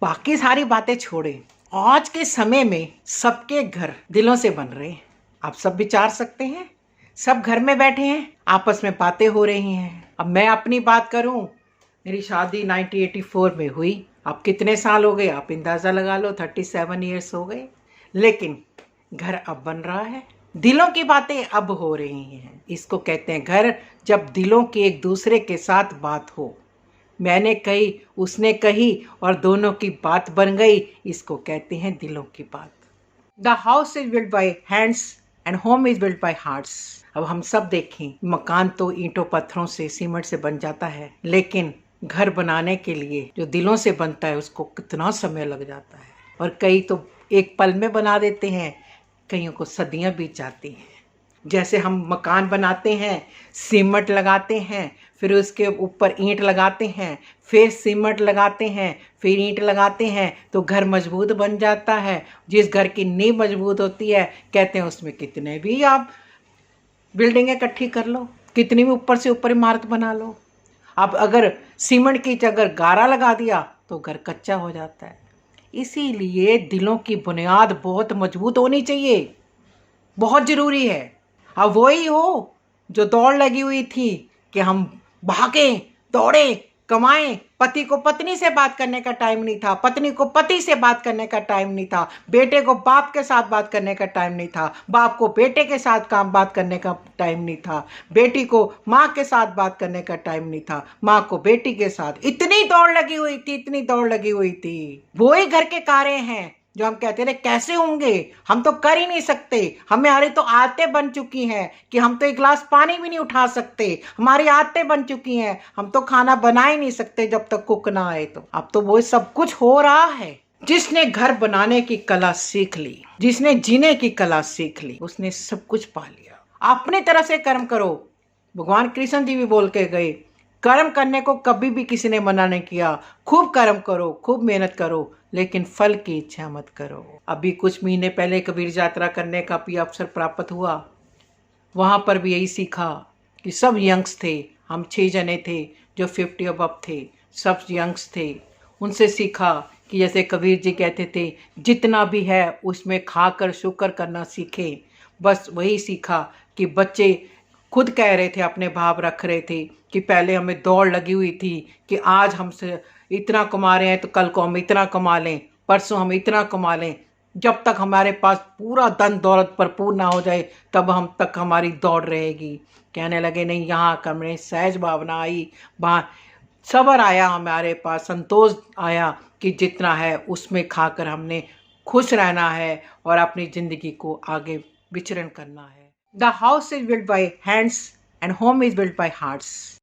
बाकी सारी बातें छोड़ें, आज के समय में सबके घर दिलों से बन रहे हैं। आप सब विचार सकते हैं, सब घर में बैठे हैं, आपस में बातें हो रही हैं। अब मैं अपनी बात करूं, मेरी शादी 1984 में हुई। अब कितने साल हो गए आप अंदाज़ा लगा लो, 37 ईयर्स हो गए। लेकिन घर अब बन रहा है, दिलों की बातें अब हो रही हैं। इसको कहते हैं घर, जब दिलों की एक दूसरे के साथ बात हो। मैंने कही, उसने कही और दोनों की बात बन गई, इसको कहते हैं दिलों की बात। The house is built by hands and home is built by hearts. अब हम सब देखें, मकान तो ईंटों पत्थरों से सीमेंट से बन जाता है, लेकिन घर बनाने के लिए जो दिलों से बनता है उसको कितना समय लग जाता है। और कई तो एक पल में बना देते हैं, कईयों को सदियां बीत जाती हैं। जैसे हम मकान बनाते हैं, सीमेंट लगाते हैं, फिर उसके ऊपर ईंट लगाते हैं, फिर सीमेंट लगाते हैं, फिर ईंट लगाते हैं, तो घर मजबूत बन जाता है। जिस घर की नींव मजबूत होती है, कहते हैं उसमें कितने भी आप बिल्डिंगें इकट्ठी कर लो, कितनी भी ऊपर से ऊपर इमारत बना लो, अब अगर सीमेंट की जगह गारा लगा दिया तो घर कच्चा हो जाता है। इसीलिए दिलों की बुनियाद बहुत मजबूत होनी चाहिए, बहुत ज़रूरी है। अब वही हो जो दौड़ लगी हुई थी कि हम भागें, दौड़े, कमाएं। पति को पत्नी से बात करने का टाइम नहीं था, पत्नी को पति से बात करने का टाइम नहीं था, बेटे को बाप के साथ बात करने का टाइम नहीं था, बाप को बेटे के साथ बात करने का टाइम नहीं था, बेटी को माँ के साथ बात करने का टाइम नहीं था, माँ को बेटी के साथ। इतनी दौड़ लगी हुई थी, इतनी दौड़ लगी हुई थी। वो ही घर के कार्य हैं जो हम कहते थे कैसे होंगे, हम तो कर ही नहीं सकते, हमारी तो आदतें बन चुकी हैं कि हम तो एक गिलास पानी भी नहीं उठा सकते, हमारी आदतें बन चुकी हैं, हम तो खाना बना ही नहीं सकते जब तक कुक ना आए। तो अब तो वो सब कुछ हो रहा है। जिसने घर बनाने की कला सीख ली, जिसने जीने की कला सीख ली, उसने सब कुछ पा लिया। अपनी तरह से कर्म करो। भगवान कृष्ण जी भी बोल के गए, कर्म करने को कभी भी किसी ने मना नहीं किया। खूब कर्म करो, खूब मेहनत करो, लेकिन फल की इच्छा मत करो। अभी कुछ महीने पहले कबीर यात्रा करने का भी अवसर प्राप्त हुआ। वहाँ पर भी यही सीखा कि सब यंग्स थे, हम 6 जने थे जो 50 अबव थे, सब यंग्स थे। उनसे सीखा कि जैसे कबीर जी कहते थे, जितना भी है उसमें खाकर शुक्र करना सीखें। बस वही सीखा कि बच्चे खुद कह रहे थे, अपने भाव रख रहे थे कि पहले हमें दौड़ लगी हुई थी कि आज हमसे इतना कमा रहे हैं तो कल को हम इतना कमा लें, परसों हम इतना कमा लें। जब तक हमारे पास पूरा धन दौलत भरपूर ना हो जाए तब हम तक हमारी दौड़ रहेगी। कहने लगे नहीं, यहाँ आकर हमें सहज भावना आई, वहाँ सब्र आया, हमारे पास संतोष आया कि जितना है उसमें खाकर हमने खुश रहना है और अपनी ज़िंदगी को आगे विचरण करना है। The house is built by hands and home is built by hearts.